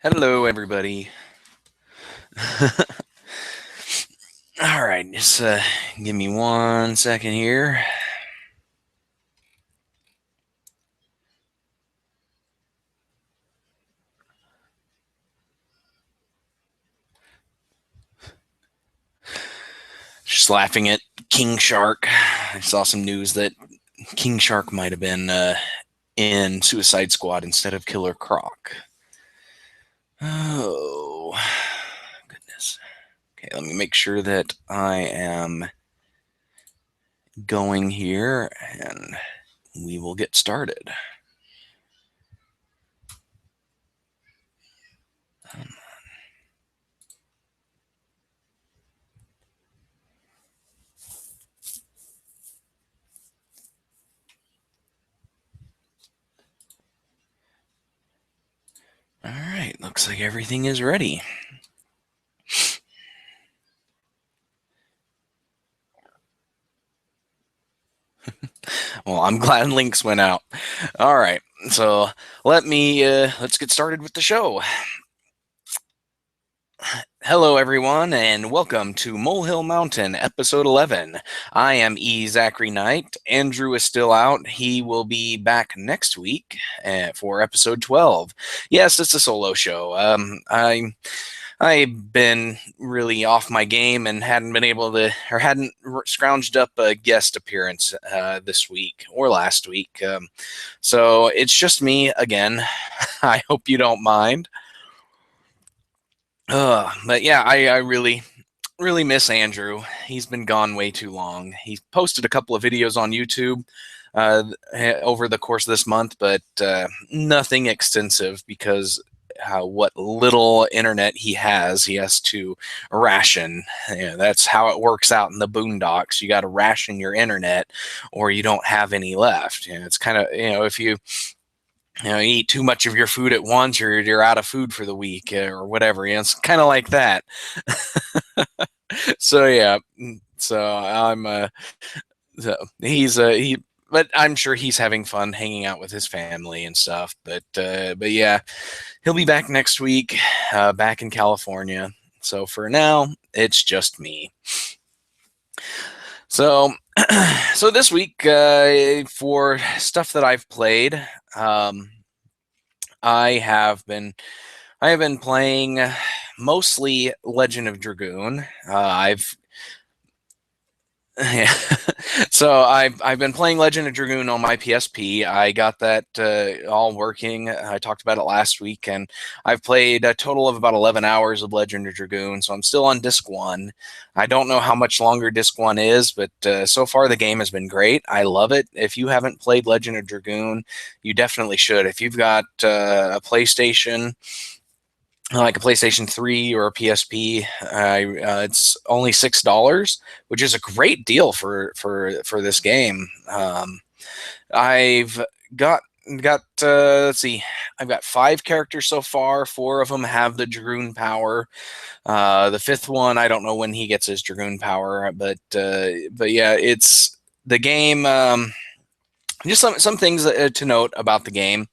Hello, everybody. All right, just give me 1 second here. Just laughing at King Shark. I saw some news that King Shark might have been in Suicide Squad instead of Killer Croc. Oh, goodness. Okay, let me make sure that I am going here and we will get started. All right, looks like everything is ready. Well, I'm glad links went out. All right, so let's get started with the show. Hello, everyone, and welcome to Molehill Mountain, episode 11. I am Zachary Knight. Andrew is still out. He will be back next week for episode 12. Yes, it's a solo show. I've been really off my game and hadn't scrounged up a guest appearance this week or last week. So it's just me again. I hope you don't mind. But yeah, I really miss Andrew. He's been gone way too long. He posted a couple of videos on YouTube over the course of this month, but nothing extensive because what little internet he has to ration. That's how it works out in the boondocks. You got to ration your internet, or you don't have any left. It's kind of if you eat too much of your food at once, or you're out of food for the week, or whatever. It's kind of like that. So yeah, so I'm so he but I'm sure he's having fun hanging out with his family and stuff. But yeah, he'll be back next week, back in California. So for now, it's just me. So so this week, for stuff that I've played, I have been playing mostly Legend of Dragoon. I've Yeah. So I've been playing Legend of Dragoon on my PSP. I got that all working. I talked about it last week, and I've played a total of about 11 hours of Legend of Dragoon. So I'm still on disc 1. I don't know how much longer disc 1 is, but so far the game has been great. I love it. If you haven't played Legend of Dragoon, you definitely should. If you've got a PlayStation, like a PlayStation 3 or a PSP, it's only $6, which is a great deal for this game. I've got let's see, I've got 5 characters so far. 4 of them have the Dragoon power. The 5th one, I don't know when he gets his Dragoon power, but yeah, it's the game. Just some things to note about the game.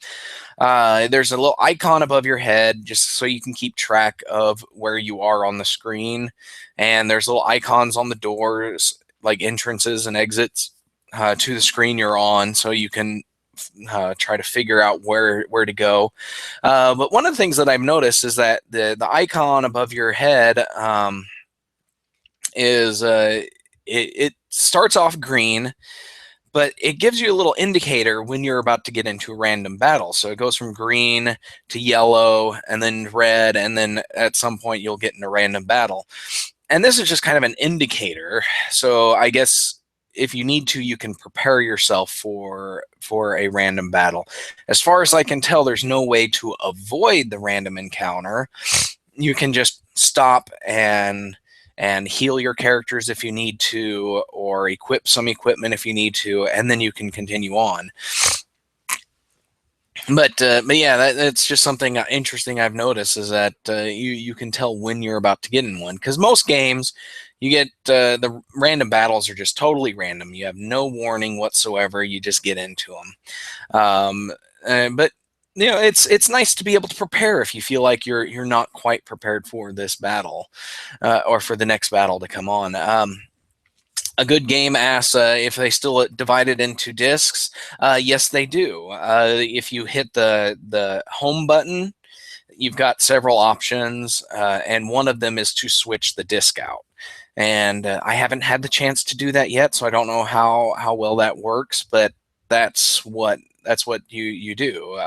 There's a little icon above your head just so you can keep track of where you are on the screen. And there's little icons on the doors, like entrances and exits to the screen you're on, so you can try to figure out where to go. But one of the things that I've noticed is that the icon above your head is it starts off green, but it gives you a little indicator when you're about to get into a random battle. So it goes from green to yellow and then red, and then at some point you'll get in a random battle. And this is just kind of an indicator. So I guess if you need to, you can prepare yourself for a random battle. As far as I can tell, there's no way to avoid the random encounter. You can just stop and heal your characters if you need to, or equip some equipment if you need to, and then you can continue on. But yeah, that's just something interesting I've noticed, is that you can tell when you're about to get in one, because most games you get the random battles are just totally random. You have no warning whatsoever. You just get into them. But it's nice to be able to prepare if you feel like you're not quite prepared for this battle, or for the next battle to come on. A good game asks if they still divide it into discs. Yes, they do. If you hit the home button, you've got several options, and one of them is to switch the disc out. And I haven't had the chance to do that yet, so I don't know how well that works. But that's what you do.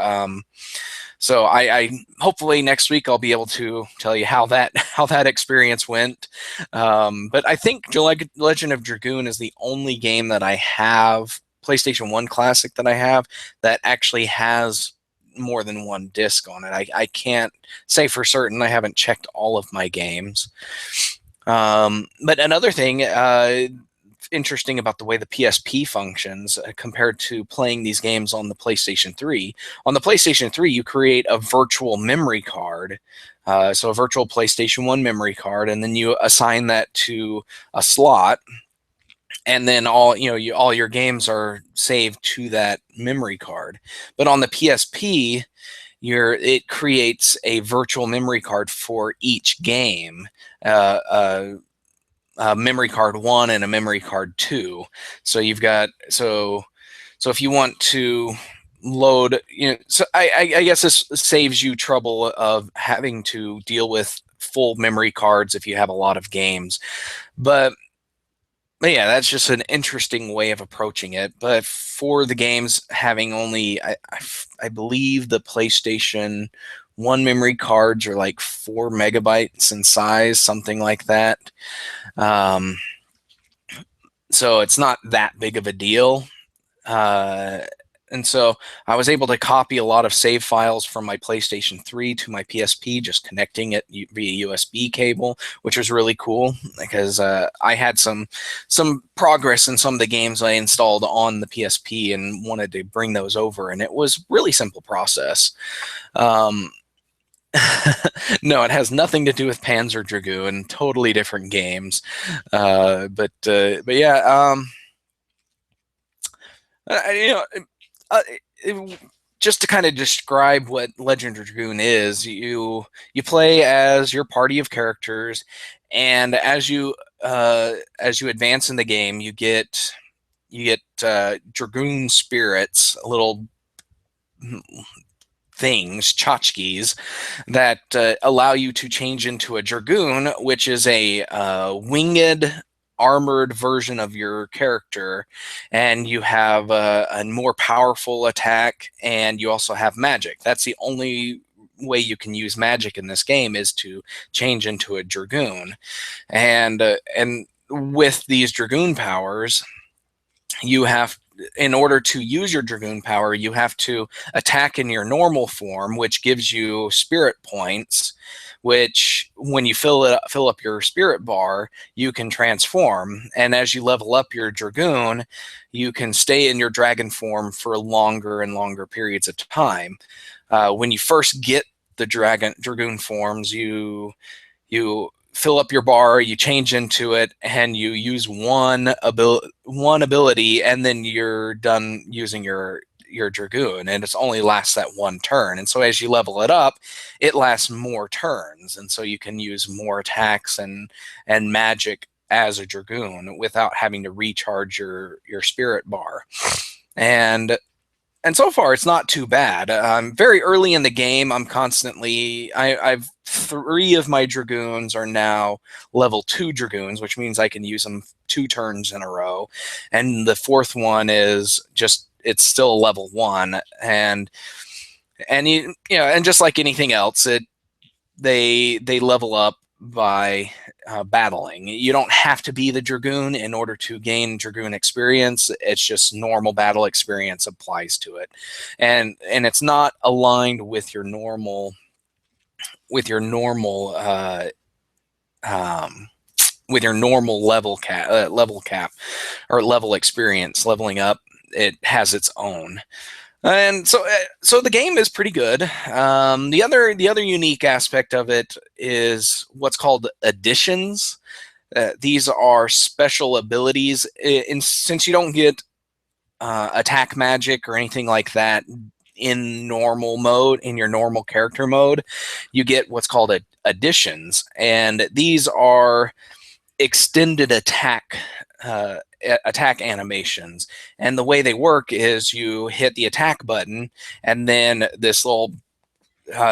So I hopefully next week I'll be able to tell you how that experience went. But I think Legend of Dragoon is the only game that I have, PlayStation 1 Classic, that I have that actually has more than one disc on it. I can't say for certain. I haven't checked all of my games. But another thing interesting about the way the PSP functions compared to playing these games on the PlayStation 3. On the PlayStation 3, you create a virtual memory card, so a virtual PlayStation 1 memory card, and then you assign that to a slot, and then all your games are saved to that memory card. But on the PSP, it creates a virtual memory card for each game. Memory card 1 and a memory card 2. So you've got so if you want to load, so I guess this saves you trouble of having to deal with full memory cards if you have a lot of games. But yeah, that's just an interesting way of approaching it. But for the games having only, I believe the PlayStation 1 memory cards are like 4 megabytes in size, something like that. So it's not that big of a deal. And so I was able to copy a lot of save files from my PlayStation 3 to my PSP, just connecting it via USB cable, which was really cool because I had some progress in some of the games I installed on the PSP and wanted to bring those over, and it was a really simple process. No, it has nothing to do with Panzer Dragoon. Totally different games. But yeah, you know, just to kind of describe what Legend of Dragoon is, you play as your party of characters, and as you advance in the game, you get Dragoon spirits, little things, tchotchkes, that allow you to change into a Dragoon, which is a winged, armored version of your character, and you have a more powerful attack, and you also have magic. That's the only way you can use magic in this game, is to change into a Dragoon. And with these Dragoon powers, you have, in order to use your Dragoon power, you have to attack in your normal form, which gives you spirit points, which when you fill up your spirit bar, you can transform. And as you level up your Dragoon, you can stay in your dragon form for longer and longer periods of time. When you first get the Dragoon forms, you fill up your bar, you change into it, and you use one ability, and then you're done using your Dragoon, and it only lasts that one turn. And so as you level it up, it lasts more turns, and so you can use more attacks and magic as a Dragoon without having to recharge your spirit bar. And so far, it's not too bad. Very early in the game, I've 3 of my Dragoons are now level 2 Dragoons, which means I can use them 2 turns in a row. And the 4th one is it's still level 1. And just like anything else, they level up by battling. You don't have to be the Dragoon in order to gain Dragoon experience. It's just normal battle experience applies to it, and it's not aligned with your normal level cap or level experience. Leveling up, it has its own. And so the game is pretty good. The other unique aspect of it is what's called additions. These are special abilities. Since you don't get attack magic or anything like that in normal mode, in your normal character mode, you get what's called additions, and these are extended attack animations. And the way they work is you hit the attack button, and then this little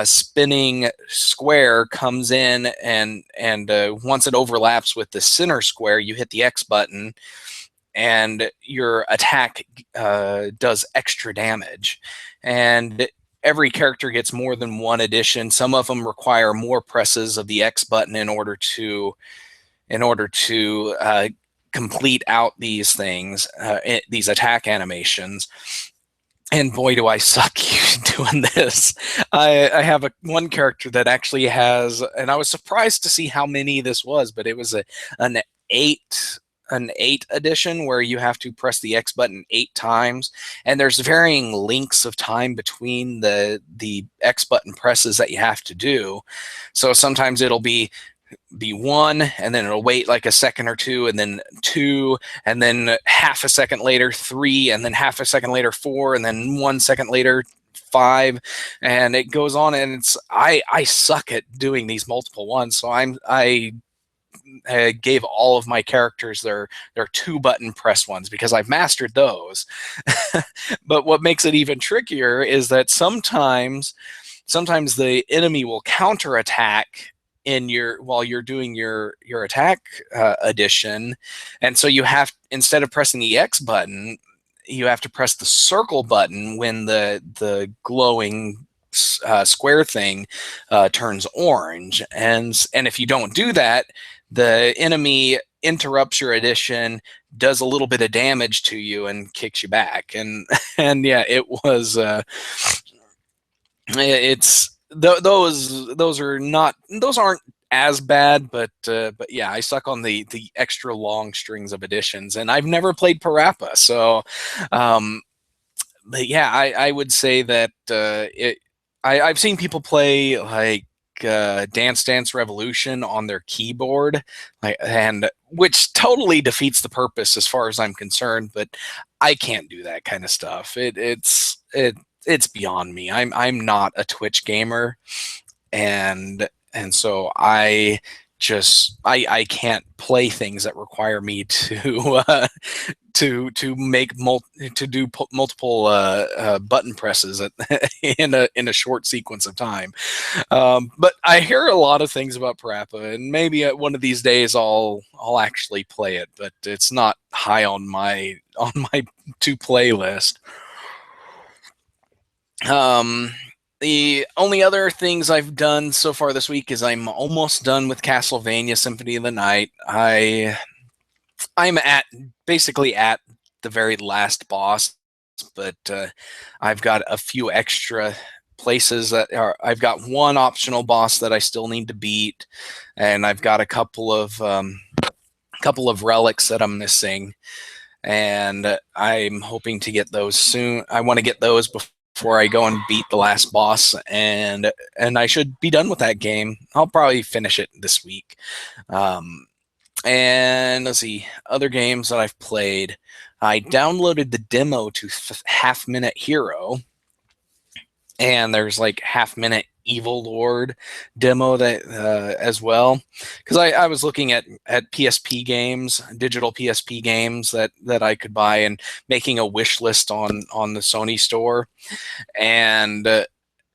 spinning square comes in, and once it overlaps with the center square, you hit the X button, and your attack does extra damage. And every character gets more than one addition. Some of them require more presses of the X button in order to complete out these things, these attack animations. And boy, do I suck doing this. I have one character that actually has, and I was surprised to see how many this was, but it was an eight edition where you have to press the X button 8 times, and there's varying lengths of time between the X button presses that you have to do. So sometimes it'll be 1, and then it'll wait like a second or two, and then 2, and then half a second later 3, and then half a second later 4, and then 1 second later 5, and it goes on. And I suck at doing these multiple ones, so I gave all of my characters their 2-button press ones because I've mastered those. But what makes it even trickier is that sometimes the enemy will counterattack while you're doing your attack addition, and so you have, instead of pressing the X button, you have to press the circle button when the glowing square thing turns orange, and if you don't do that, the enemy interrupts your addition, does a little bit of damage to you, and kicks you back. And yeah, it was those aren't as bad, but yeah, I suck on the extra long strings of additions, and I've never played Parappa, so but yeah, I would say that I've seen people play like Dance Dance Revolution on their keyboard, and which totally defeats the purpose as far as I'm concerned. But I can't do that kind of stuff. It's beyond me. I'm not a Twitch gamer, and so I can't play things that require me to to do multiple button presses in a short sequence of time. But I hear a lot of things about Parappa, and maybe one of these days I'll actually play it, but it's not high on my to play list. The only other things I've done so far this week is I'm almost done with Castlevania Symphony of the Night. I'm basically at the very last boss, but I've got a few extra places I've got one optional boss that I still need to beat, and I've got a couple of relics that I'm missing, and I'm hoping to get those soon. I want to get those before I go and beat the last boss, and I should be done with that game. I'll probably finish it this week. And let's see, other games that I've played. I downloaded the demo to Half Minute Hero, and there's like Half Minute Evil Lord demo that as well, because I was looking at PSP games, digital PSP games that I could buy, and making a wish list on the Sony store, and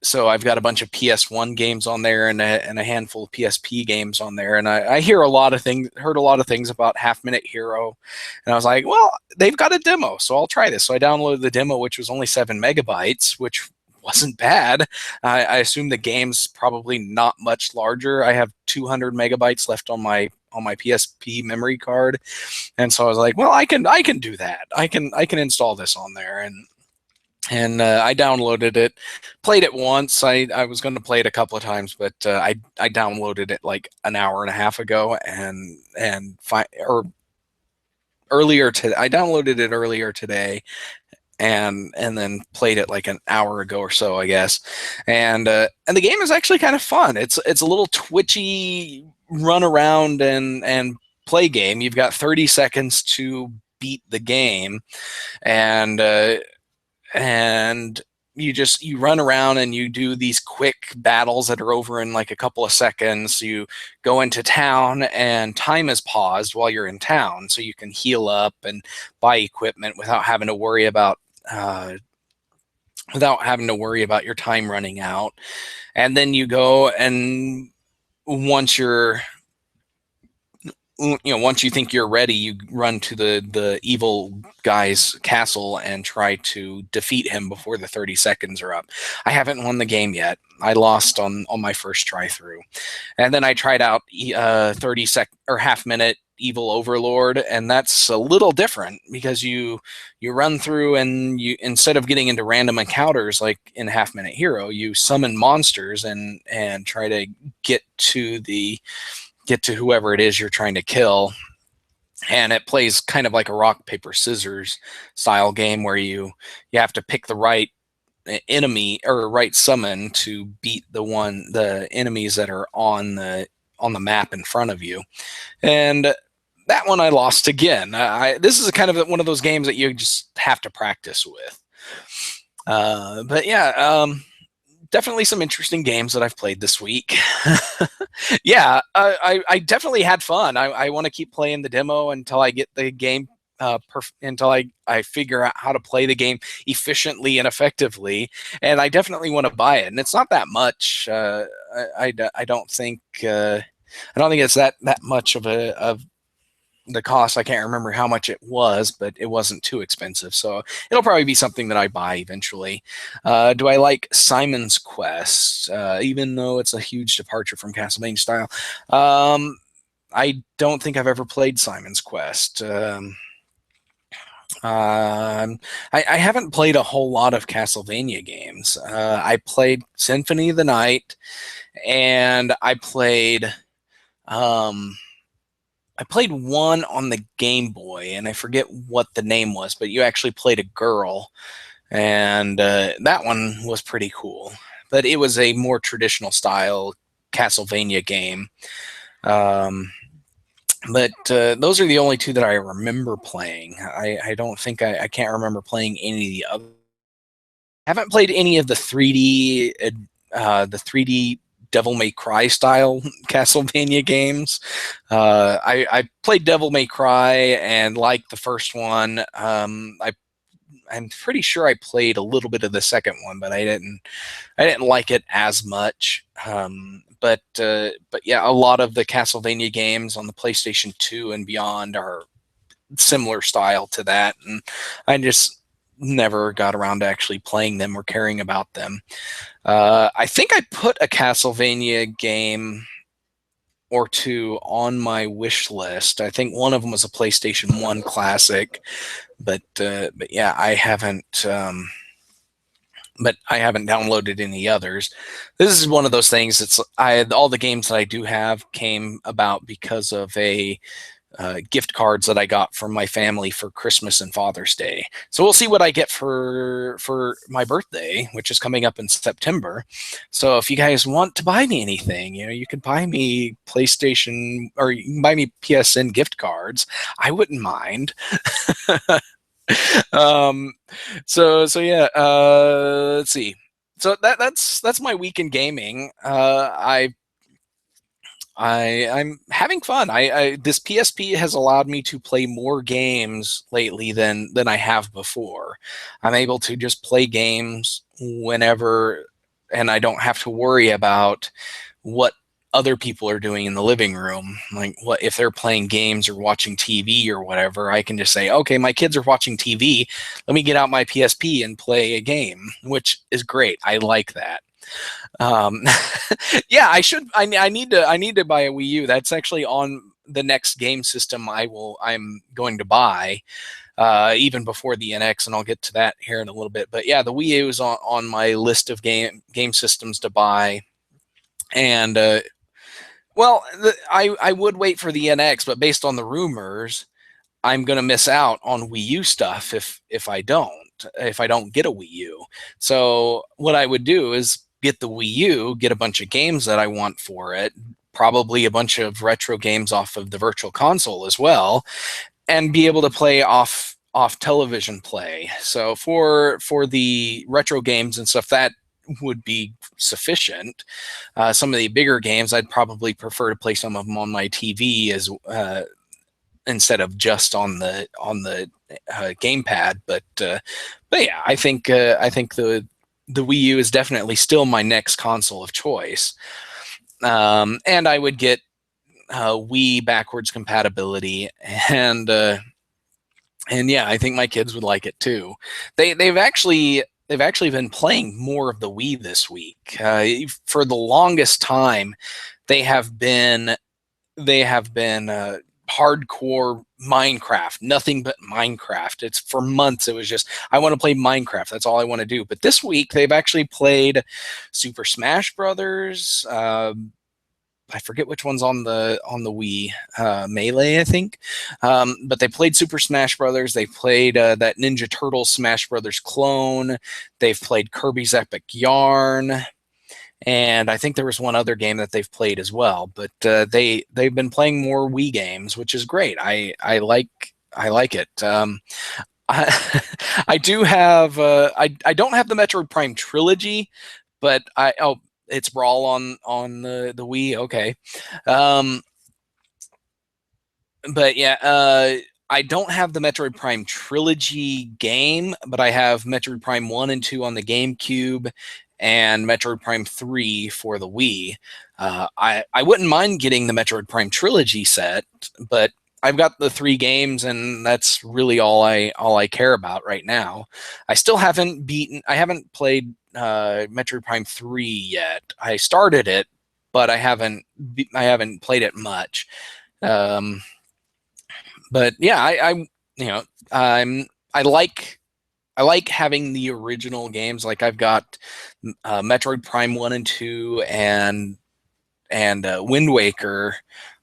so I've got a bunch of PS1 games on there and a handful of PSP games on there. And I heard a lot of things about Half Minute Hero. And I was like, well, they've got a demo, so I'll try this. So I downloaded the demo, which was only 7 megabytes, which wasn't bad. I assume the game's probably not much larger. I have 200 megabytes left on my PSP memory card. And so I was like, well, I can do that. I can install this on there. And I downloaded it, played it once. I was going to play it a couple of times, but I downloaded it like an hour and a half ago, I downloaded it earlier today, and then played it like an hour ago or so, I guess. And the game is actually kind of fun. It's a little twitchy run around and play game. You've got 30 seconds to beat the game, and you run around and you do these quick battles that are over in like a couple of seconds. You go into town and time is paused while you're in town, so you can heal up and buy equipment without having to worry about your time running out. And then you go, and once once you think you're ready, you run to the evil guy's castle and try to defeat him before the 30 seconds are up. I haven't won the game yet. I lost on my first try through. And then I tried out 30-second or half-minute Evil Overlord, and that's a little different because you run through, and you, instead of getting into random encounters like in Half-Minute Hero, you summon monsters and try to get to whoever it is you're trying to kill. And it plays kind of like a rock, paper, scissors style game where you have to pick the right enemy or right summon to beat the enemies that are on the map in front of you. And that one I lost again. This is kind of one of those games that you just have to practice with. But yeah, definitely some interesting games that I've played this week. Yeah, I definitely had fun. I want to keep playing the demo until I get the game until I figure out how to play the game efficiently and effectively. And I definitely want to buy it. And it's not that much. I don't think it's that much of the cost. I can't remember how much it was, but it wasn't too expensive. So it'll probably be something that I buy eventually. Do I like Simon's Quest? Even though it's a huge departure from Castlevania style. I don't think I've ever played Simon's Quest. I haven't played a whole lot of Castlevania games. I played Symphony of the Night, and I played one on the Game Boy, and I forget what the name was, but you actually played a girl, and that one was pretty cool. But it was a more traditional style Castlevania game. But those are the only two that I remember playing. I don't think I can't remember playing any of the other. I haven't played any of the 3D Devil May Cry style Castlevania games. I played Devil May Cry and liked the first one. I'm pretty sure I played a little bit of the second one, but I didn't like it as much. But yeah, a lot of the Castlevania games on the PlayStation 2 and beyond are similar style to that, and I just never got around to actually playing them or caring about them. I think I put a Castlevania game or two on my wish list. I think one of them was a PlayStation 1 classic, but yeah, I haven't downloaded any others. This is one of those things. All the games that I do have came about because of a gift cards that I got from my family for Christmas and Father's Day. So we'll see what I get for my birthday, which is coming up in September. So if you guys want to buy me anything, you can buy me PlayStation, or you can buy me PSN gift cards. I wouldn't mind. So yeah, let's see. So that's my week in gaming. I'm having fun. This PSP has allowed me to play more games lately than I have before. I'm able to just play games whenever, and I don't have to worry about what other people are doing in the living room. Like, what if they're playing games or watching TV or whatever, I can just say, okay, my kids are watching TV. Let me get out my PSP and play a game, which is great. I like that. Yeah, I need to buy a Wii U. That's actually on the next game system I'm going to buy, even before the NX, and I'll get to that here in a little bit. But yeah, the Wii U is on my list of game systems to buy. And well, I would wait for the NX, but based on the rumors, I'm going to miss out on Wii U stuff if I don't get a Wii U. So what I would do is get the Wii U, get a bunch of games that I want for it, probably a bunch of retro games off of the Virtual Console as well, and be able to play off off television play. So for the retro games and stuff, that would be sufficient. Some of the bigger games, I'd probably prefer to play some of them on my TV as instead of just on the gamepad. But yeah, I think the Wii U is definitely still my next console of choice. And I would get Wii backwards compatibility, and yeah, I think my kids would like it too. They've actually been playing more of the Wii this week. For the longest time, they have been hardcore Minecraft, nothing but Minecraft. It's for months. It was just, I want to play Minecraft. That's all I want to do. But this week they've actually played Super Smash Brothers. I forget which one's on the Wii, Melee, I think. But they played Super Smash Brothers. They played that Ninja Turtles Smash Brothers clone. They've played Kirby's Epic Yarn. And I think there was one other game that they've played as well. But they've been playing more Wii games, which is great. I like it. I do have I don't have the Metroid Prime trilogy, but it's Brawl on the Wii. Okay. But yeah, I don't have the Metroid Prime trilogy game, but I have Metroid Prime 1 and 2 on the GameCube and Metroid Prime 3 for the Wii. I wouldn't mind getting the Metroid Prime trilogy set, but I've got the 3 games, and that's really all I care about right now. I still haven't played Metroid Prime 3 yet. I started it, but I haven't played it much. But yeah, I like having the original games. Like I've got Metroid Prime 1 and 2 and Wind Waker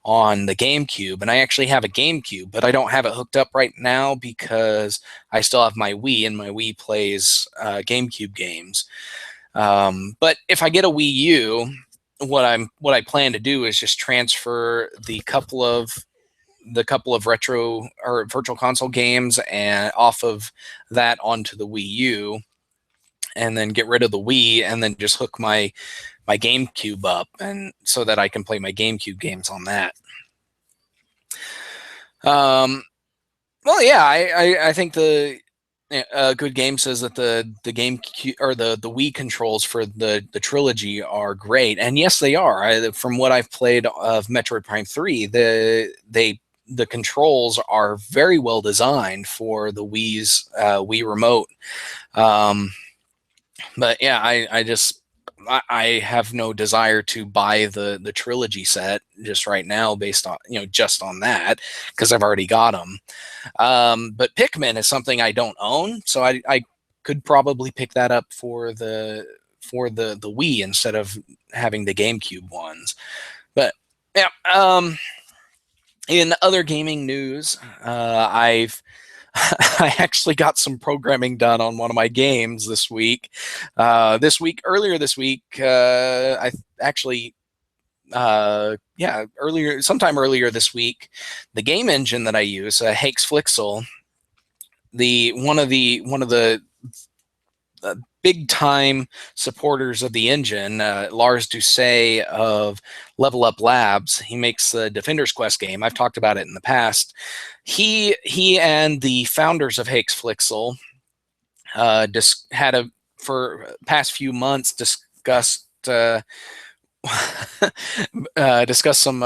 on the GameCube, and I actually have a GameCube, but I don't have it hooked up right now because I still have my Wii, and my Wii plays GameCube games. But if I get a Wii U, what I plan to do is just transfer the couple of retro or virtual console games and off of that onto the Wii U, and then get rid of the Wii, and then just hook my GameCube up, and so that I can play my GameCube games on that. Well, yeah, I think the Good Game says that the GameCube or the Wii controls for the trilogy are great, and yes, they are. From what I've played of Metroid Prime 3, the controls are very well designed for the Wii's Wii remote. But yeah, I have no desire to buy the trilogy set just right now based on just on that, because I've already got them. But Pikmin is something I don't own, so I could probably pick that up for the Wii instead of having the GameCube ones. But yeah, in other gaming news, I actually got some programming done on one of my games this week. Earlier this week, sometime earlier this week, the game engine that I use, HaxeFlixel, one of the big time supporters of the engine, Lars Doucet of Level Up Labs. He makes the Defender's Quest game. I've talked about it in the past. He and the founders of HaxeFlixel for past few months discussed some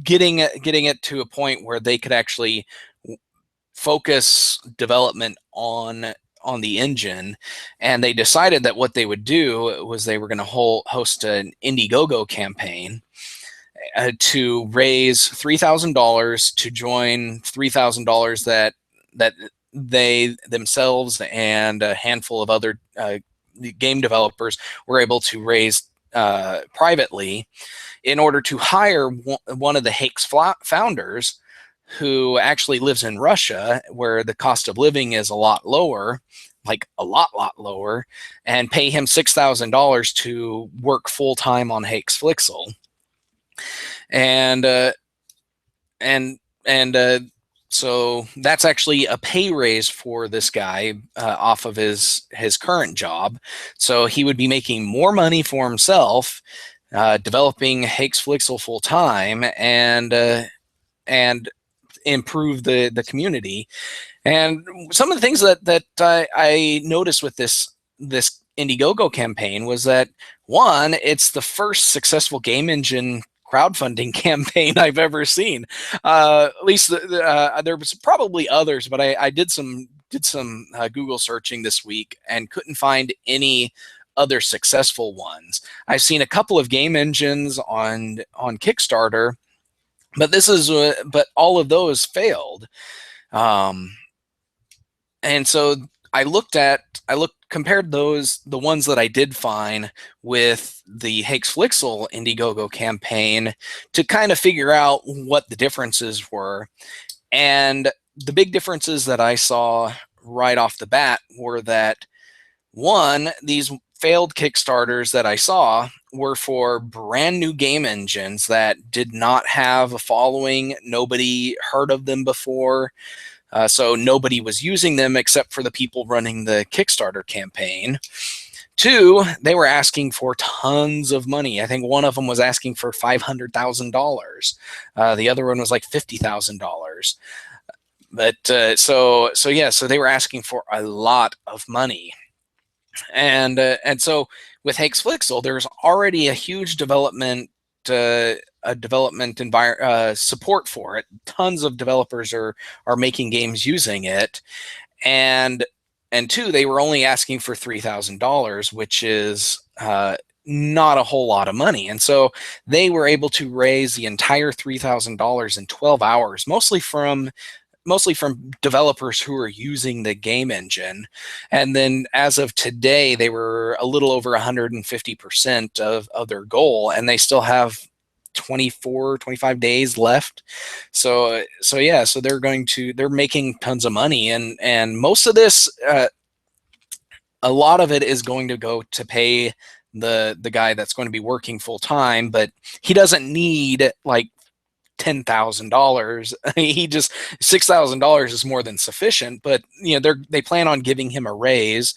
getting it to a point where they could actually focus development on the engine, and they decided that what they would do was they were going to host an Indiegogo campaign to raise $3,000 to join $3,000 that they themselves and a handful of other game developers were able to raise privately in order to hire one of the Hax founders, who actually lives in Russia, where the cost of living is a lot lower, like a lot lower, and pay him $6,000 to work full time on HaxeFlixel. And So that's actually a pay raise for this guy off of his current job. So he would be making more money for himself, developing HaxeFlixel full time, and improve the community. And some of the things that I noticed with this Indiegogo campaign was that, one, it's the first successful game engine crowdfunding campaign I've ever seen. At least there was probably others, but I did some Google searching this week and couldn't find any other successful ones. I've seen a couple of game engines on Kickstarter, but but all of those failed. And so compared the ones that I did find with the HaxeFlixel Indiegogo campaign to kind of figure out what the differences were. And the big differences that I saw right off the bat were that, one, these failed Kickstarters that I saw were for brand new game engines that did not have a following. Nobody heard of them before. So nobody was using them except for the people running the Kickstarter campaign. Two, they were asking for tons of money. I think one of them was asking for $500,000. The other one was like $50,000. But so they were asking for a lot of money. And so with HaxeFlixel, there's already a huge development support for it. Tons of developers are making games using it, and two, they were only asking for $3,000, which is not a whole lot of money. And so they were able to raise the entire $3,000 in 12 hours, mostly from developers who are using the game engine. And then as of today, they were a little over 150% of their goal, and they still have 25 days left. So they're making tons of money, and most of this, a lot of it is going to go to pay the guy that's going to be working full time, but he doesn't need like $10,000. He just $6,000 is more than sufficient. But they plan on giving him a raise,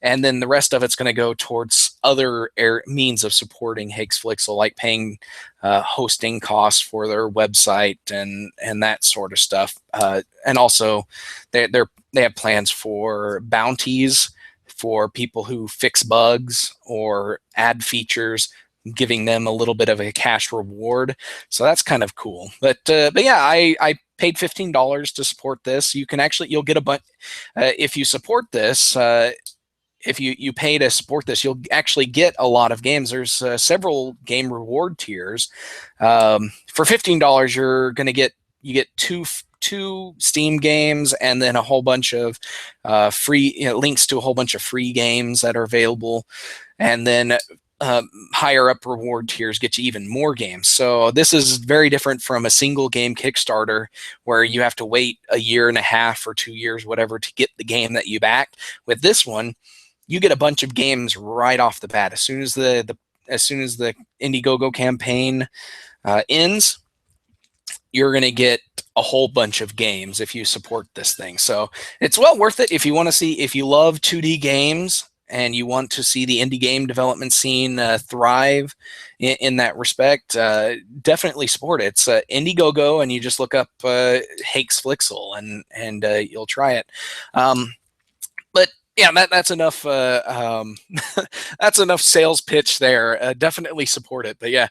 and then the rest of it's going to go towards other means of supporting HaxeFlixel, like paying hosting costs for their website and that sort of stuff. And also, they have plans for bounties for people who fix bugs or add features, giving them a little bit of a cash reward. So that's kind of cool. But yeah, I paid $15 to support this. You'll get a bunch if you support this. If you pay to support this, you'll actually get a lot of games. There's several game reward tiers. For $15, you get two Steam games, and then a whole bunch of free links to a whole bunch of free games that are available, and then higher up reward tiers get you even more games. So this is very different from a single game Kickstarter where you have to wait a year and a half or 2 years, whatever, to get the game that you backed. With this one, you get a bunch of games right off the bat. As soon as the Indiegogo campaign ends, you're going to get a whole bunch of games if you support this thing. So it's well worth it if you love 2D games and you want to see the indie game development scene thrive in that respect. Definitely support it. It's Indiegogo, and you just look up HaxeFlixel and you'll try it. But yeah, that's enough. That's enough sales pitch there. Definitely support it. But yeah.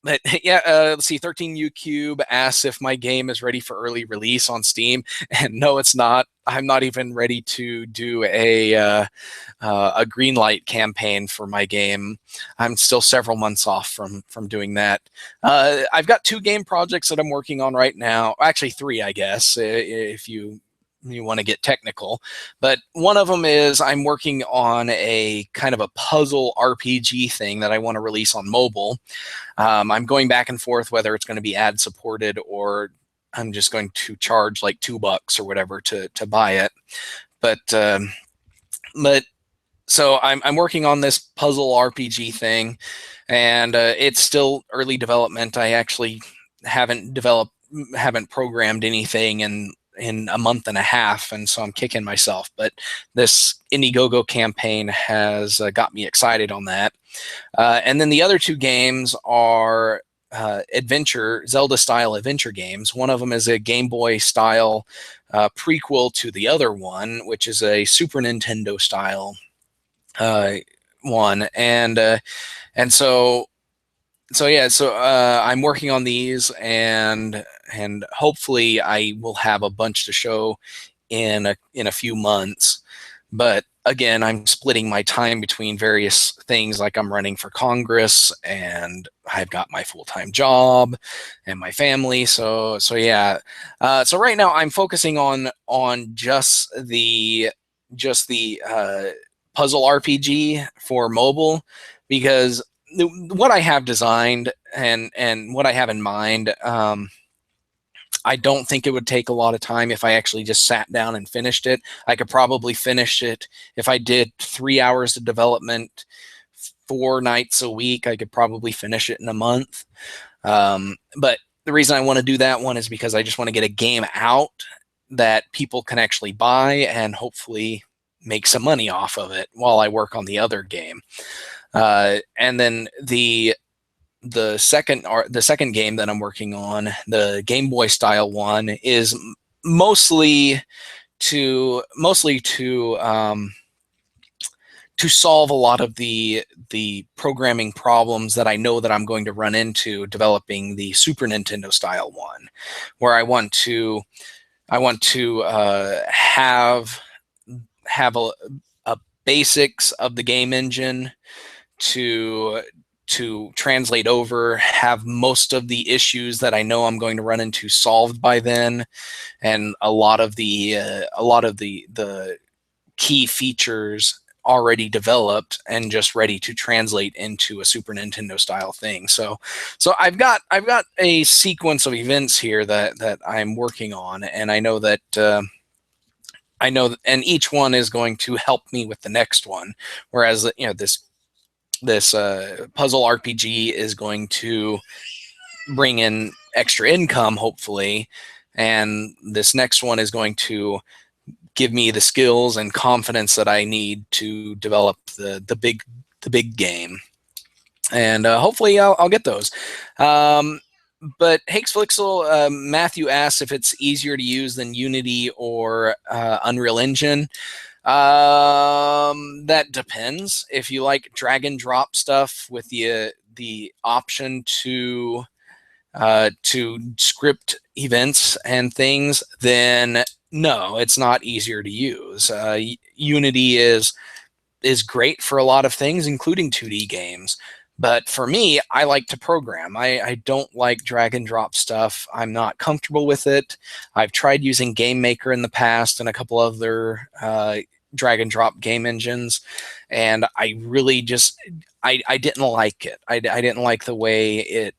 But yeah, let's see. 13U Cube asks if my game is ready for early release on Steam, and no, it's not. I'm not even ready to do a green light campaign for my game. I'm still several months off from doing that. I've got 2 game projects that I'm working on right now. Actually, 3, I guess, if you want to get technical. But one of them is I'm working on a kind of a puzzle RPG thing that I want to release on mobile. I'm going back and forth whether it's going to be ad supported or I'm just going to charge like $2 or whatever to buy it. But so I'm working on this puzzle RPG thing, and it's still early development. I actually haven't developed haven't programmed anything in a month and a half, and so I'm kicking myself. But this Indiegogo campaign has got me excited on that. And then the other two games are Zelda-style adventure games. One of them is a Game Boy-style prequel to the other one, which is a Super Nintendo-style one. And so I'm working on these, and hopefully I will have a bunch to show in a few months. But again, I'm splitting my time between various things, like I'm running for Congress, and I've got my full-time job and my family. So yeah. So right now I'm focusing on just the puzzle RPG for mobile, because what I have designed and what I have in mind, I don't think it would take a lot of time if I actually just sat down and finished it. I could probably finish it if I did 3 hours of development 4 nights a week. I could probably finish it in a month. But the reason I want to do that one is because I just want to get a game out that people can actually buy and hopefully make some money off of it while I work on the other game. And then the second game that I'm working on, the Game Boy style one, is mostly to solve a lot of the programming problems that I know that I'm going to run into developing the Super Nintendo style one, where I want to have a basics of the game engine to translate over, have most of the issues that I know I'm going to run into solved by then, and a lot of the key features already developed and just ready to translate into a Super Nintendo style thing. So I've got a sequence of events here that I'm working on, and I know that and each one is going to help me with the next one. Whereas this puzzle RPG is going to bring in extra income, hopefully, and this next one is going to give me the skills and confidence that I need to develop the big game, and hopefully I'll get those. But HaxeFlixel, Matthew asks if it's easier to use than Unity or Unreal Engine. That depends. If you like drag and drop stuff with the option to script events and things, then no, it's not easier to use. Unity is great for a lot of things, including 2D games. But for me, I like to program. I don't like drag and drop stuff. I'm not comfortable with it. I've tried using Game Maker in the past and a couple other drag and drop game engines, and I really just I didn't like it. I didn't like the way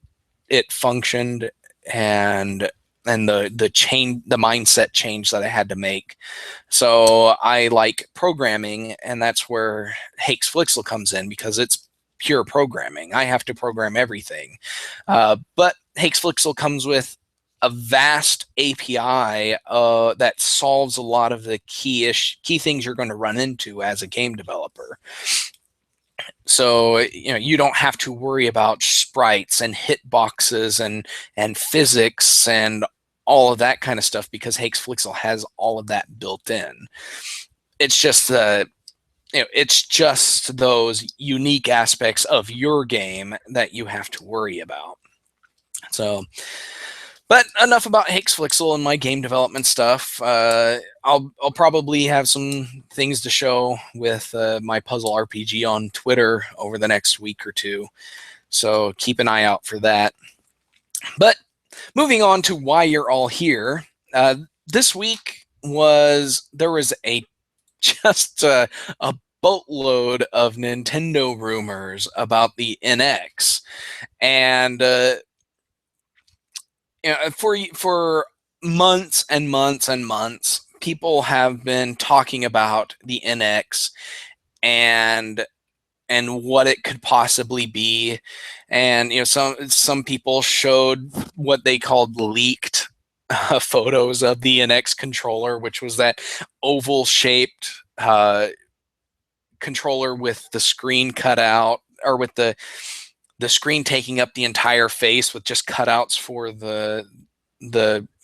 it functioned, and the mindset change that I had to make. So I like programming, and that's where HaxeFlixel comes in, because it's pure programming. I have to program everything. But HaxeFlixel comes with a vast API that solves a lot of the key things you're going to run into as a game developer. So you don't have to worry about sprites and hitboxes and physics and all of that kind of stuff, because HaxeFlixel has all of that built in. It's just it's just those unique aspects of your game that you have to worry about. So, but enough about HaxeFlixel and my game development stuff. I'll probably have some things to show with my puzzle RPG on Twitter over the next week or two. So keep an eye out for that. But moving on to why you're all here. This week there was just a boatload of Nintendo rumors about the NX, and for months and months and months, people have been talking about the NX and and what it could possibly be. And some people showed what they called leaked photos of the NX controller, which was that oval shaped controller with the screen cut out, or with the screen taking up the entire face with just cutouts for the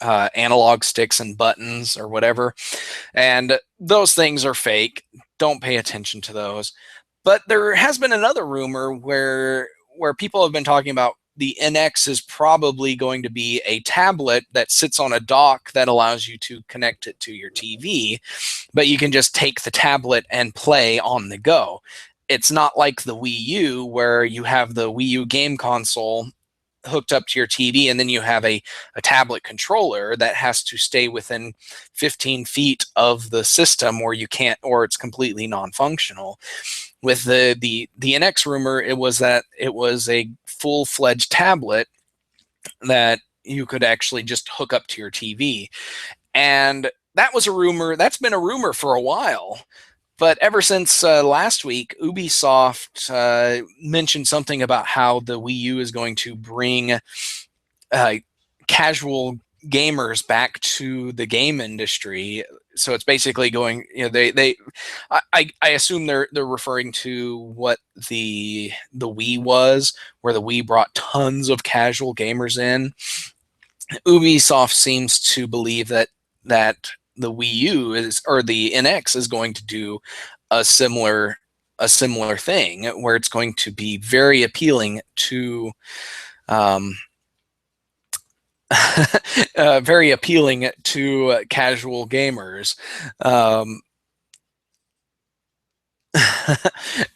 analog sticks and buttons or whatever. And those things are fake. Don't pay attention to those. But there has been another rumor where people have been talking about the NX is probably going to be a tablet that sits on a dock that allows you to connect it to your TV, but you can just take the tablet and play on the go. It's not like the Wii U, where you have the Wii U game console hooked up to your TV, and then you have a tablet controller that has to stay within 15 feet of the system, or you can't, or it's completely non-functional. With the NX rumor, it was that it was a full-fledged tablet that you could actually just hook up to your TV. And that was a rumor. That's been a rumor for a while. But ever since last week, Ubisoft mentioned something about how the Wii U is going to bring casual gamers back to the game industry. So it's basically going, I assume they're referring to what the Wii was, where the Wii brought tons of casual gamers in. Ubisoft seems to believe that the Wii U is, or the NX is going to do a similar thing, where it's going to be very appealing to very appealing to casual gamers.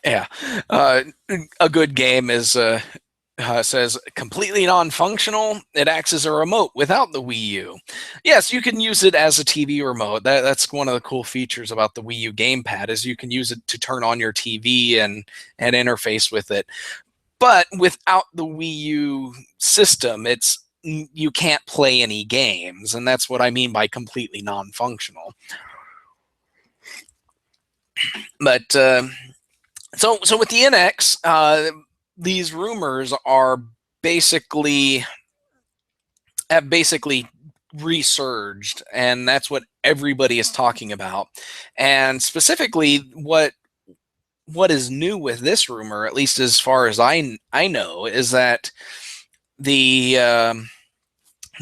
Yeah, a good game is says completely non-functional. It acts as a remote without the Wii U. Yes, you can use it as a TV remote. That's one of the cool features about the Wii U gamepad, is you can use it to turn on your TV and interface with it. But without the Wii U system, you can't play any games, and that's what I mean by completely non-functional. But so with the NX, these rumors are have basically resurged, and that's what everybody is talking about. And specifically, what is new with this rumor, at least as far as I know, is that the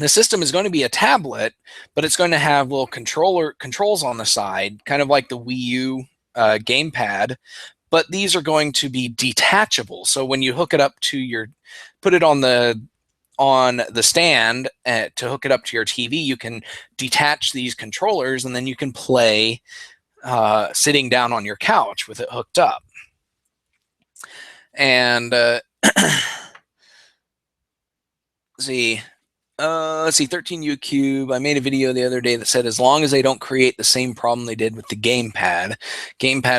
system is going to be a tablet, but it's going to have little controls on the side, kind of like the Wii U gamepad. But these are going to be detachable. So when you hook it up to put it on the stand to hook it up to your TV, you can detach these controllers, and then you can play sitting down on your couch with it hooked up. And let's see, 13U Cube. I made a video the other day that said, as long as they don't create the same problem they did with the gamepad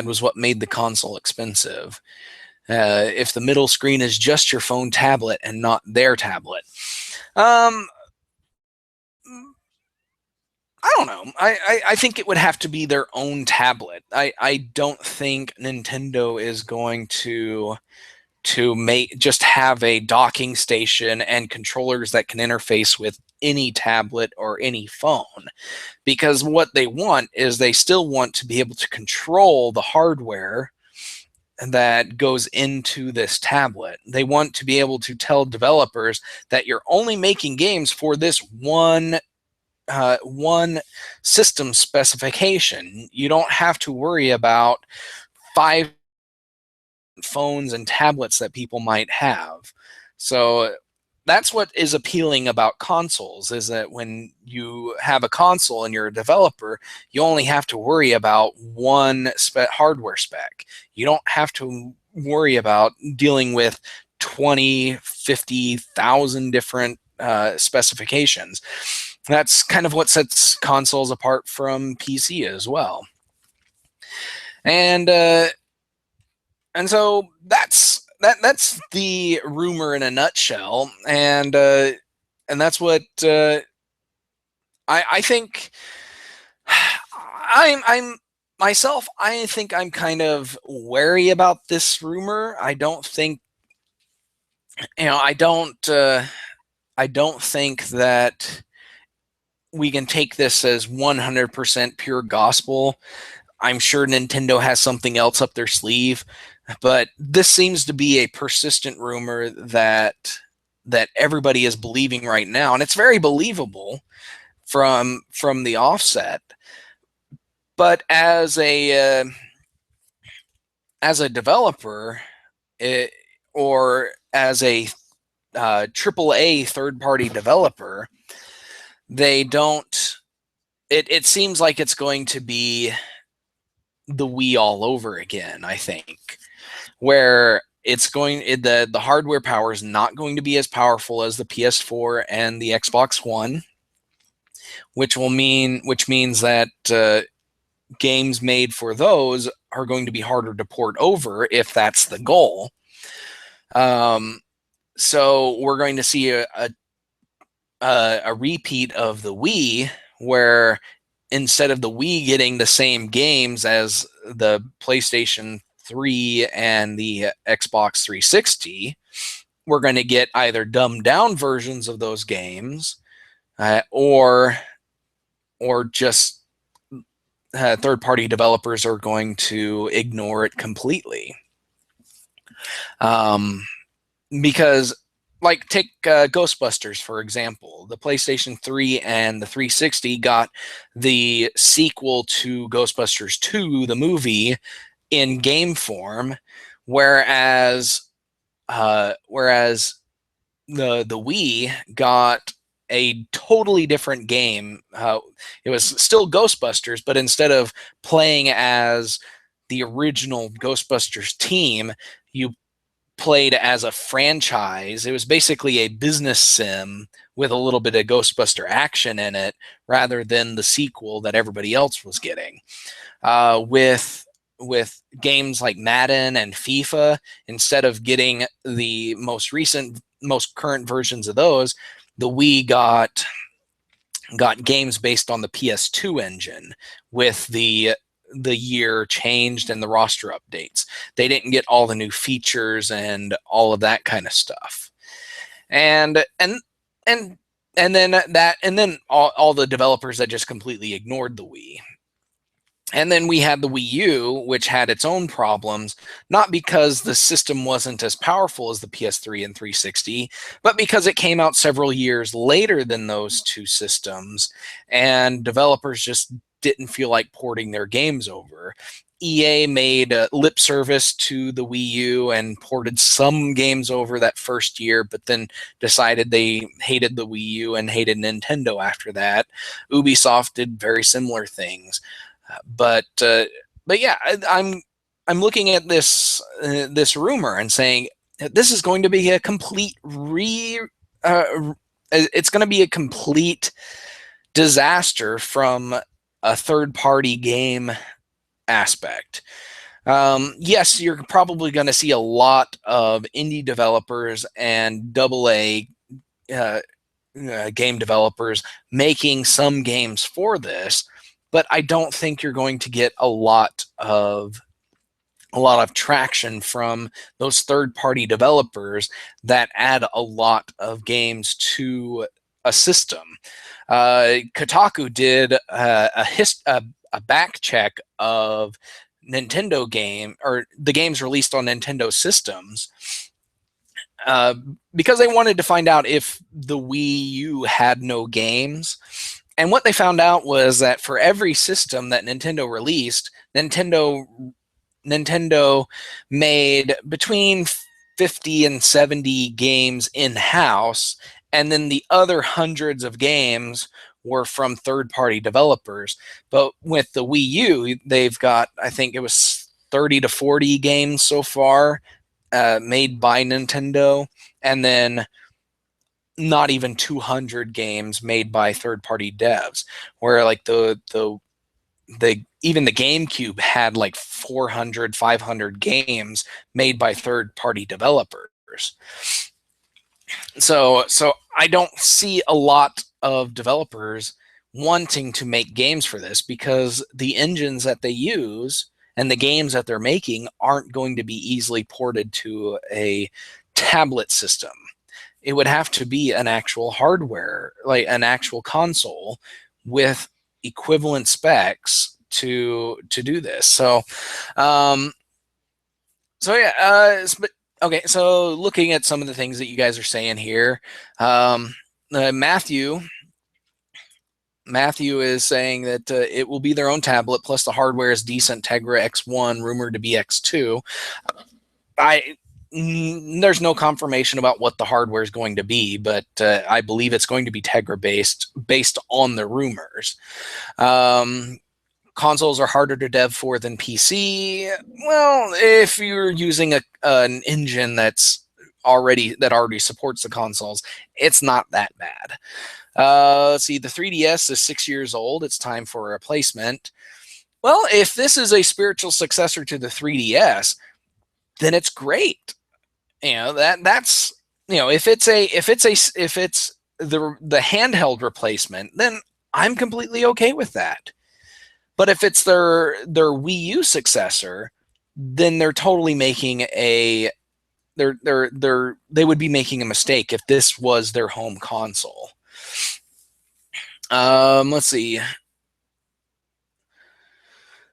was what made the console expensive. If the middle screen is just your phone tablet and not their tablet. I don't know. I think it would have to be their own tablet. I don't think Nintendo is going to just have a docking station and controllers that can interface with any tablet or any phone, because what they want is they still want to be able to control the hardware that goes into this tablet. They want to be able to tell developers that you're only making games for this one system specification. You don't have to worry about 5 phones and tablets that people might have. So that's what is appealing about consoles, is that when you have a console and you're a developer, you only have to worry about one hardware spec. You don't have to worry about dealing with 20, 50,000 different specifications. That's kind of what sets consoles apart from PC as well. And so that's the rumor in a nutshell, and that's what I think. I'm Myself, I think I'm kind of wary about this rumor. I don't think, I don't think that we can take this as 100% pure gospel. I'm sure Nintendo has something else up their sleeve, but this seems to be a persistent rumor that everybody is believing right now, and it's very believable from the offset. But as a developer, it, or as a AAA third-party developer, they don't. It seems like it's going to be the Wii all over again. I think where the hardware power is not going to be as powerful as the PS4 and the Xbox One, which means that games made for those are going to be harder to port over if that's the goal. So we're going to see a repeat of the Wii, where instead of the Wii getting the same games as the PlayStation 3 and the Xbox 360, we're going to get either dumbed down versions of those games, or just third-party developers are going to ignore it completely. Because, like, take Ghostbusters, for example. The PlayStation 3 and the 360 got the sequel to Ghostbusters 2, the movie, in game form, whereas the Wii got a totally different game. It was still Ghostbusters, but instead of playing as the original Ghostbusters team, you played as a franchise. It was basically a business sim with a little bit of Ghostbuster action in it, rather than the sequel that everybody else was getting. With games like Madden and FIFA, instead of getting the most current versions of those, the Wii got games based on the PS2 engine, with the year changed and the roster updates. They didn't get all the new features and all of that kind of stuff. And then all the developers that just completely ignored the Wii. And then we had the Wii U, which had its own problems, not because the system wasn't as powerful as the PS3 and 360, but because it came out several years later than those two systems, and developers just didn't feel like porting their games over. EA made lip service to the Wii U and ported some games over that first year, but then decided they hated the Wii U and hated Nintendo after that. Ubisoft did very similar things. But yeah, I'm looking at this rumor and saying this is going to be a complete it's going to be a complete disaster from a third-party game aspect. Yes, you're probably going to see a lot of indie developers and AA game developers making some games for this, but I don't think you're going to get a lot of traction from those third-party developers that add a lot of games to a system. Kotaku did a back check of Nintendo game, or the games released on Nintendo systems, because they wanted to find out if the Wii U had no games. And what they found out was that for every system that Nintendo released, Nintendo made between 50 and 70 games in-house, and then the other hundreds of games were from third-party developers. But with the Wii U, they've got, I think it was 30 to 40 games so far made by Nintendo, and then not even 200 games made by third-party devs, where like even the GameCube had like 400, 500 games made by third-party developers. So I don't see a lot of developers wanting to make games for this, because the engines that they use and the games that they're making aren't going to be easily ported to a tablet system. It would have to be an actual hardware, like an actual console with equivalent specs to do this. So yeah, but okay, so looking at some of the things that you guys are saying here, Matthew is saying that it will be their own tablet, plus the hardware is decent Tegra X1, rumored to be X2. There's no confirmation about what the hardware is going to be, but I believe it's going to be Tegra based on the rumors. Consoles are harder to dev for than PC. Well, if you're using an engine that already supports the consoles, it's not that bad. Let's see, the 3DS is 6 years old. It's time for a replacement. Well, if this is a spiritual successor to the 3DS, then it's great. You know, that's, you know, if it's the handheld replacement, then I'm completely okay with that. But if it's their Wii U successor, then they're totally making they would be making a mistake if this was their home console. Let's see.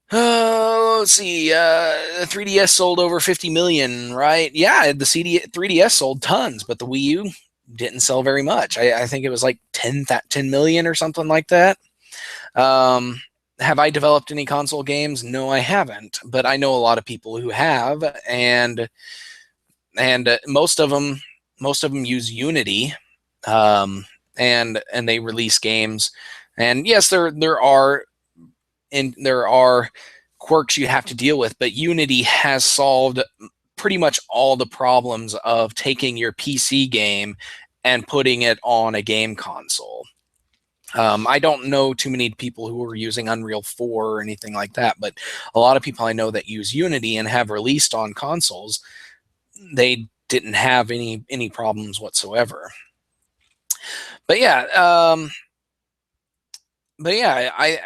Let's see. The 3DS sold over 50 million, right? Yeah, the 3DS sold tons, but the Wii U didn't sell very much. I think it was like 10 million or something like that. Have I developed any console games? No, I haven't, but I know a lot of people who have, and most of them use Unity, and they release games. And yes, there are quirks you have to deal with, but Unity has solved pretty much all the problems of taking your PC game and putting it on a game console. I don't know too many people who are using Unreal 4 or anything like that, but a lot of people I know that use Unity and have released on consoles, they didn't have any problems whatsoever. But yeah, I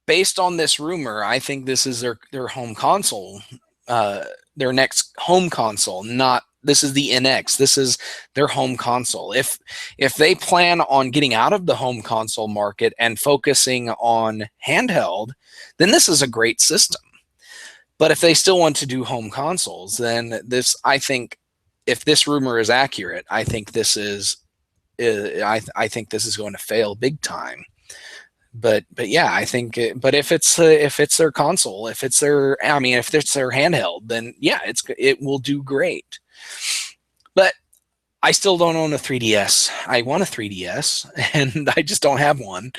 based on this rumor, I think this is their home console, their next home console. Not this is the NX. This is their home console. If they plan on getting out of the home console market and focusing on handheld, then this is a great system. But if they still want to do home consoles, then I think, if this rumor is accurate, I think this is I think this is going to fail big time. But yeah, I think. But if it's their console, if it's their handheld, then yeah, it will do great. But I still don't own a 3DS. I want a 3DS, and I just don't have one.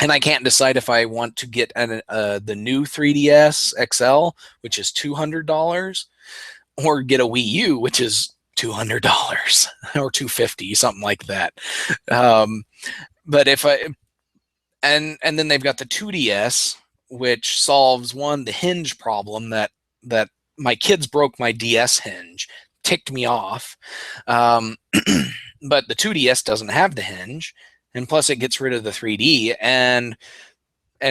And I can't decide if I want to get the new 3DS XL, which is $200, or get a Wii U, which is $200 or $250, something like that. But if and then they've got the 2DS, which solves the hinge problem that my kids broke my DS hinge, ticked me off. But the 2DS doesn't have the hinge, and plus it gets rid of the 3D, and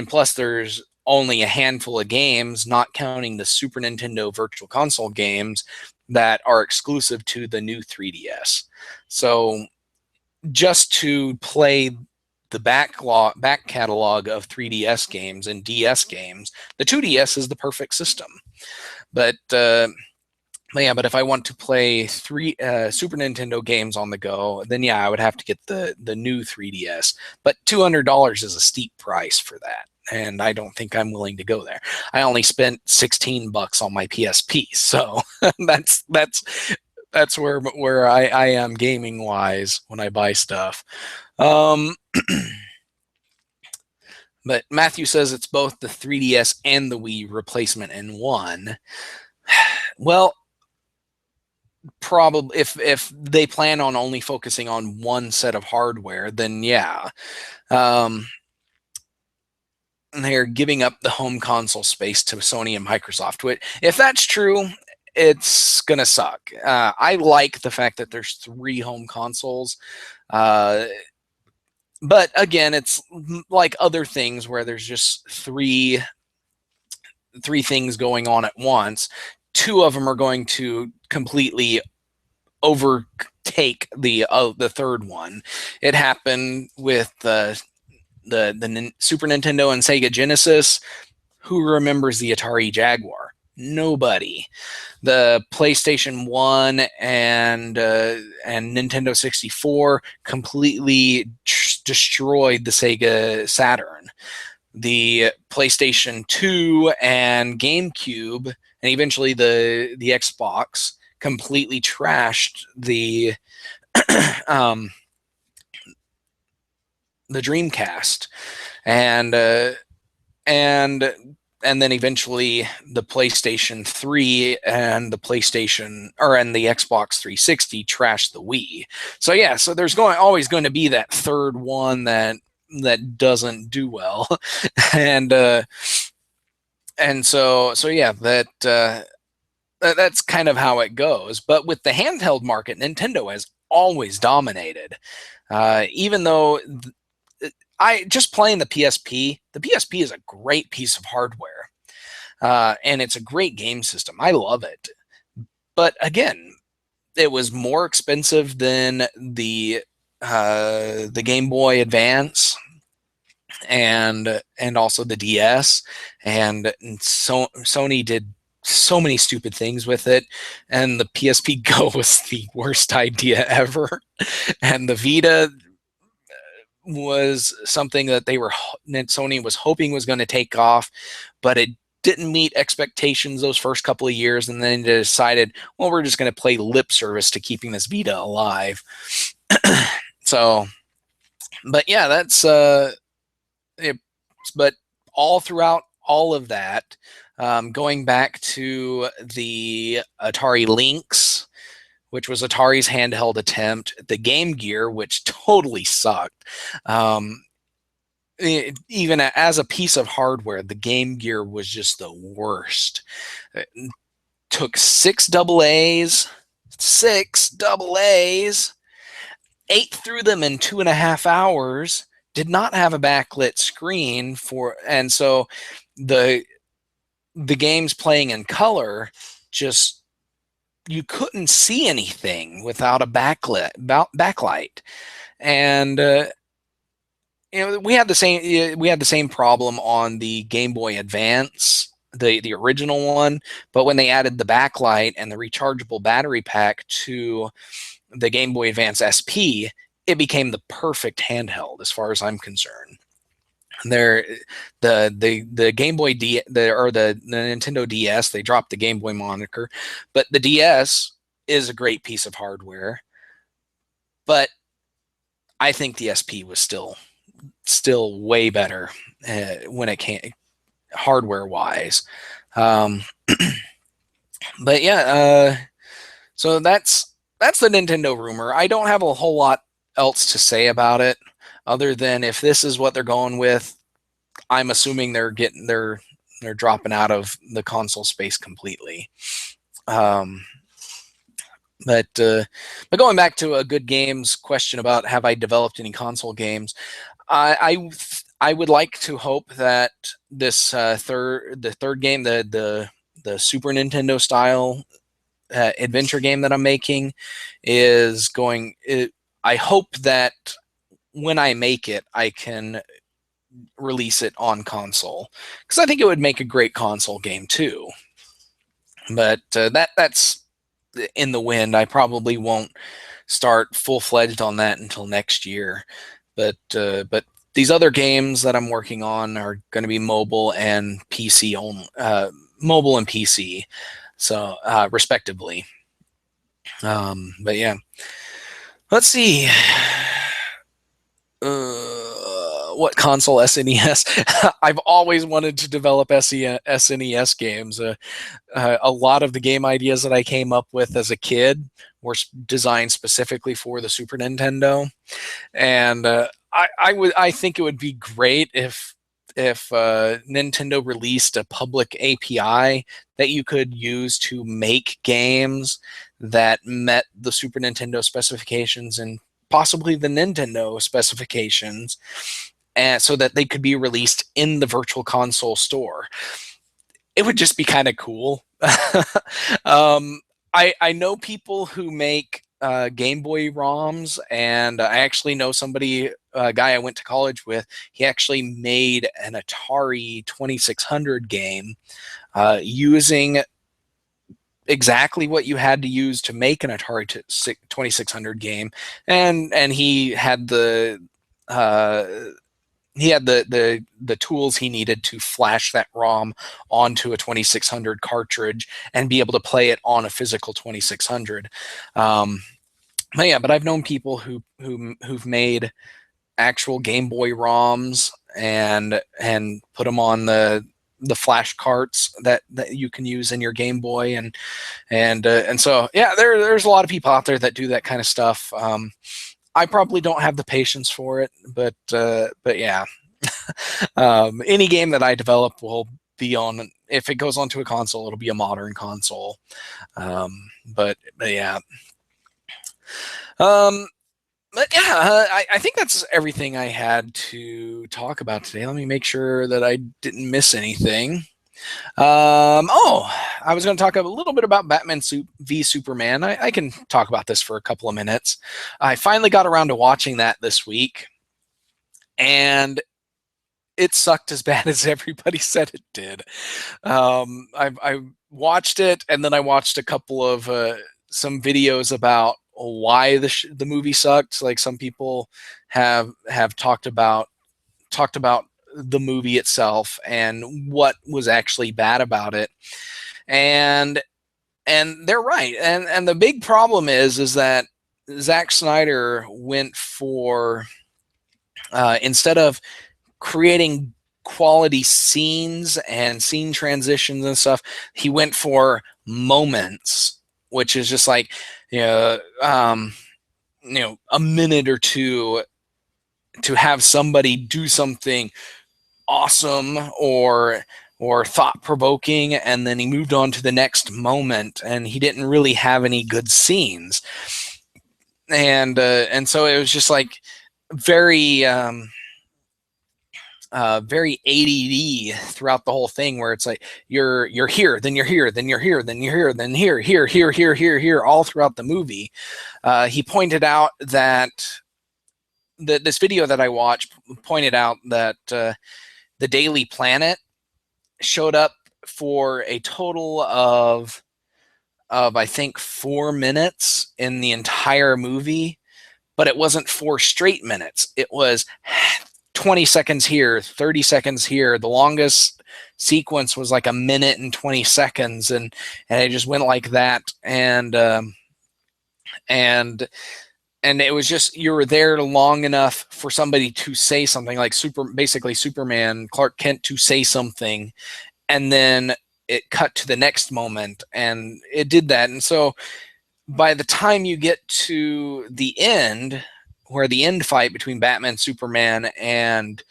plus there's only a handful of games, not counting the Super Nintendo Virtual Console games, that are exclusive to the new 3DS. So just to play the back catalog of 3DS games and DS games, the 2DS is the perfect system. But if I want to play Super Nintendo games on the go, then yeah, I would have to get the new 3DS. But $200 is a steep price for that, and I don't think I'm willing to go there. I only spent $16 on my PSP, so that's where I am gaming wise when I buy stuff. But Matthew says it's both the 3DS and the Wii replacement in one. Well, probably if they plan on only focusing on one set of hardware, then yeah. They're giving up the home console space to Sony and Microsoft. If that's true, it's gonna suck. I like the fact that there's 3 home consoles. But again, it's like other things where there's just three things going on at once. Two of them are going to completely overtake the third one. It happened with the Super Nintendo and Sega Genesis. Who remembers the Atari Jaguar? Nobody. The PlayStation 1 and Nintendo 64 completely destroyed the Sega Saturn. The PlayStation 2 and GameCube, and eventually the Xbox, completely trashed um, the Dreamcast, and and and then eventually the PlayStation 3 and the Xbox 360 trashed the Wii. So yeah, so there's always going to be that third one that doesn't do well, and so yeah, that's kind of how it goes. But with the handheld market, Nintendo has always dominated. Even though I just playing the PSP is a great piece of hardware, and it's a great game system. I love it. But again, it was more expensive than the Game Boy Advance and also the DS, and so Sony did so many stupid things with it, and the PSP Go was the worst idea ever, and the Vita was something that Sony was hoping was going to take off, but it didn't meet expectations those first couple of years, and then they decided, well, we're just going to play lip service to keeping this Vita alive. So, but yeah, that's but all throughout all of that, going back to the Atari Lynx, which was Atari's handheld attempt, the Game Gear, which totally sucked. Even as a piece of hardware, the Game Gear was just the worst. It took 6 AA's, ate through them in 2.5 hours, did not have a backlit screen and so the games playing in color, just you couldn't see anything without a backlight. And we had the same problem on the Game Boy Advance, the original one, but when they added the backlight and the rechargeable battery pack to the Game Boy Advance SP, it became the perfect handheld as far as I'm concerned. The Game Boy the Nintendo DS, they dropped the Game Boy moniker, but the DS is a great piece of hardware. But I think the SP was still way better when it came hardware wise. But yeah, so that's the Nintendo rumor. I don't have a whole lot else to say about it, other than if this is what they're going with, I'm assuming they're dropping out of the console space completely. But going back to a good games question about have I developed any console games, I would like to hope that this third game, the Super Nintendo style adventure game that I'm making is going. I hope that when I make it, I can release it on console, because I think it would make a great console game too. But that's in the wind. I probably won't start full-fledged on that until next year. But these other games that I'm working on are going to be mobile and PC only, mobile and PC, so respectively. But yeah, let's see. What console? SNES. I've always wanted to develop SNES games. A lot of the game ideas that I came up with as a kid were designed specifically for the Super Nintendo, and I think it would be great if Nintendo released a public API that you could use to make games that met the Super Nintendo specifications and possibly the Nintendo specifications, and so that they could be released in the Virtual Console store. It would just be kind of cool. I know people who make Game Boy ROMs, and I actually know somebody, a guy I went to college with. He actually made an Atari 2600 game using exactly what you had to use to make an Atari 2600 game, and he had the tools he needed to flash that ROM onto a 2600 cartridge and be able to play it on a physical 2600. But I've known people who've made actual Game Boy ROMs and put them on the flash carts that you can use in your Game Boy, and so yeah, there's a lot of people out there that do that kind of stuff. I probably don't have the patience for it, but yeah. Any game that I develop will be on, if it goes onto a console, it'll be a modern console. But yeah. I think that's everything I had to talk about today. Let me make sure that I didn't miss anything. I was going to talk a little bit about Batman v Superman. I can talk about this for a couple of minutes. I finally got around to watching that this week, and it sucked as bad as everybody said it did. I watched it, and then I watched a couple of some videos about why the movie sucked. Like, some people have talked about the movie itself and what was actually bad about it, and they're right. And the big problem is that Zack Snyder went for instead of creating quality scenes and scene transitions and stuff, he went for moments, which is just like, a minute or two to have somebody do something awesome or thought-provoking, and then he moved on to the next moment, and he didn't really have any good scenes, and so it was just like very very ADD throughout the whole thing, where it's like you're here, then you're here, then you're here, then you're here, then here, all throughout the movie. He pointed out that this video that I watched pointed out that the Daily Planet showed up for a total of I think 4 minutes in the entire movie, but it wasn't 4 straight minutes. It was 20 seconds here, 30 seconds here. The longest sequence was like 1 minute and 20 seconds, and it just went like that. And it was just, you were there long enough for somebody to say something, like basically Superman, Clark Kent, to say something, and then it cut to the next moment, and it did that. And so by the time you get to the end, where the end fight between Batman, Superman, and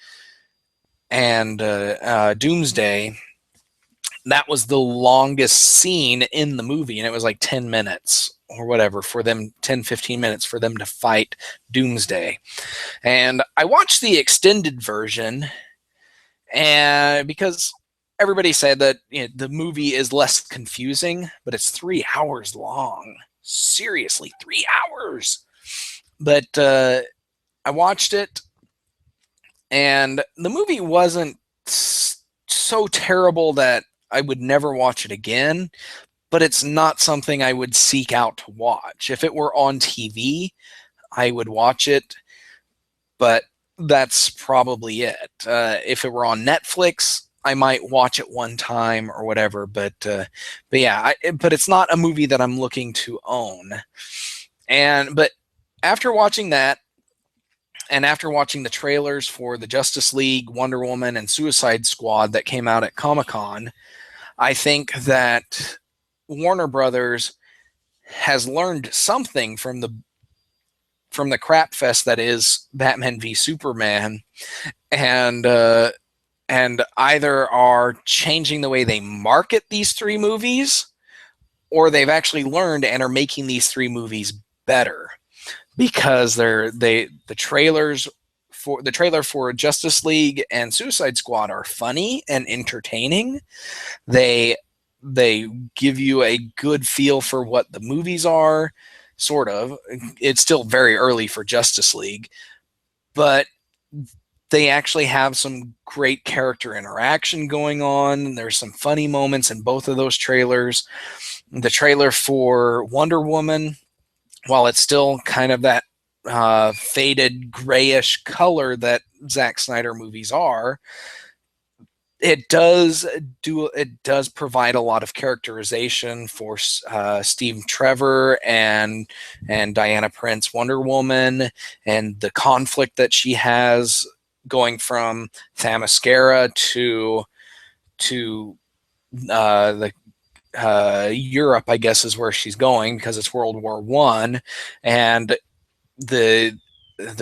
Doomsday, that was the longest scene in the movie, and it was like 10 minutes or whatever for them, 10, 15 minutes for them to fight Doomsday. And I watched the extended version, and because everybody said that the movie is less confusing, but it's 3 hours long. Seriously, 3 hours. But I watched it, and the movie wasn't so terrible that I would never watch it again, but it's not something I would seek out to watch. If it were on TV, I would watch it, but that's probably it. If it were on Netflix, I might watch it one time or whatever, but yeah, but it's not a movie that I'm looking to own. But after watching that, and after watching the trailers for the Justice League, Wonder Woman, and Suicide Squad that came out at Comic-Con, I think that Warner Brothers has learned something from the crap fest that is Batman v Superman, and either are changing the way they market these 3 movies, or they've actually learned and are making these 3 movies better. because the trailers for the trailer for Justice League and Suicide Squad are funny and entertaining. They give you a good feel for what the movies are, sort of. It's still very early for Justice League, but they actually have some great character interaction going on. There's some funny moments in both of those trailers. The trailer for Wonder Woman, while it's still kind of that faded grayish color that Zack Snyder movies are, it does provide a lot of characterization for Steve Trevor and Diana Prince Wonder Woman, and the conflict that she has going from Themyscira to the Europe, I guess, is where she's going because it's World War I, and the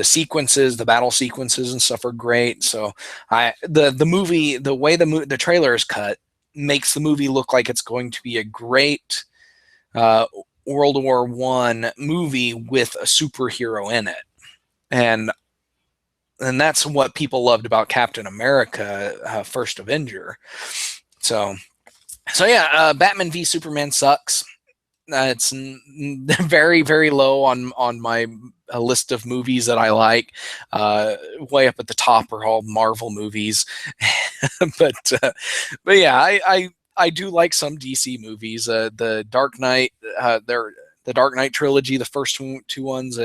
sequences, the battle sequences and stuff are great. So the movie, the way the trailer is cut, makes the movie look like it's going to be a great World War I movie with a superhero in it, and that's what people loved about Captain America: First Avenger. So yeah, Batman v Superman sucks. It's very, very low on my list of movies that I like. Way up at the top are all Marvel movies, but yeah, I do like some DC movies. The Dark Knight, the Dark Knight trilogy, the first two ones,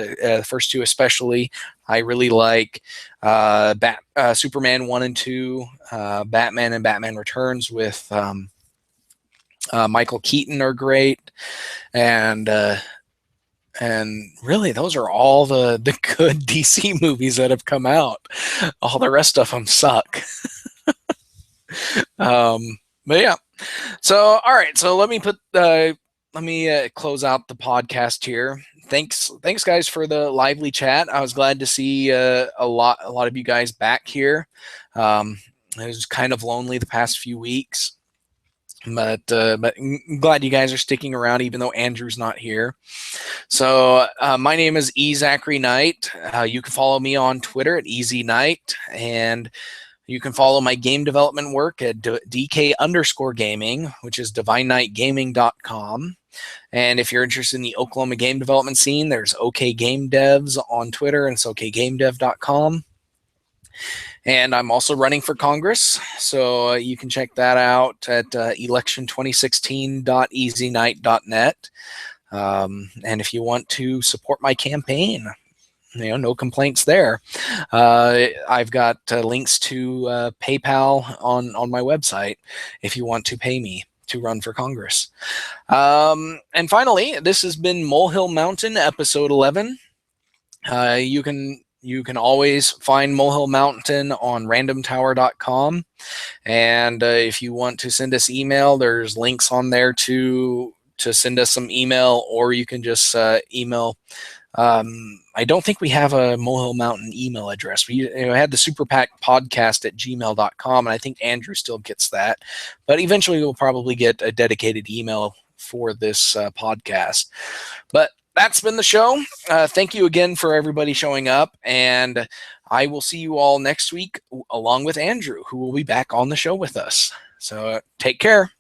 first two especially, I really like. Superman 1 and 2, Batman and Batman Returns with Michael Keaton are great, and really those are all the good DC movies that have come out. All the rest of them suck. But yeah, so all right, so let me close out the podcast here. Thanks guys for the lively chat. I was glad to see a lot of you guys back here. It was kind of lonely the past few weeks. But I'm glad you guys are sticking around, even though Andrew's not here. So my name is Zachary Knight. You can follow me on Twitter at EasyKnight, and you can follow my game development work at DK_gaming, which is divineknightgaming.com. And if you're interested in the Oklahoma game development scene, there's OK Game Devs on Twitter, and it's okgamedev.com. And I'm also running for Congress, so you can check that out at election2016.easyknight.net. And if you want to support my campaign, no complaints there. I've got links to PayPal on my website if you want to pay me to run for Congress. And finally, this has been Molehill Mountain, episode 11. You can always find Molehill Mountain on randomtower.com. And if you want to send us email, there's links on there to send us some email, or you can just email. I don't think we have a Molehill Mountain email address. We had the Super PAC podcast at gmail.com, and I think Andrew still gets that. But eventually we'll probably get a dedicated email for this podcast. But that's been the show. Thank you again for everybody showing up, and I will see you all next week along with Andrew, who will be back on the show with us. So take care.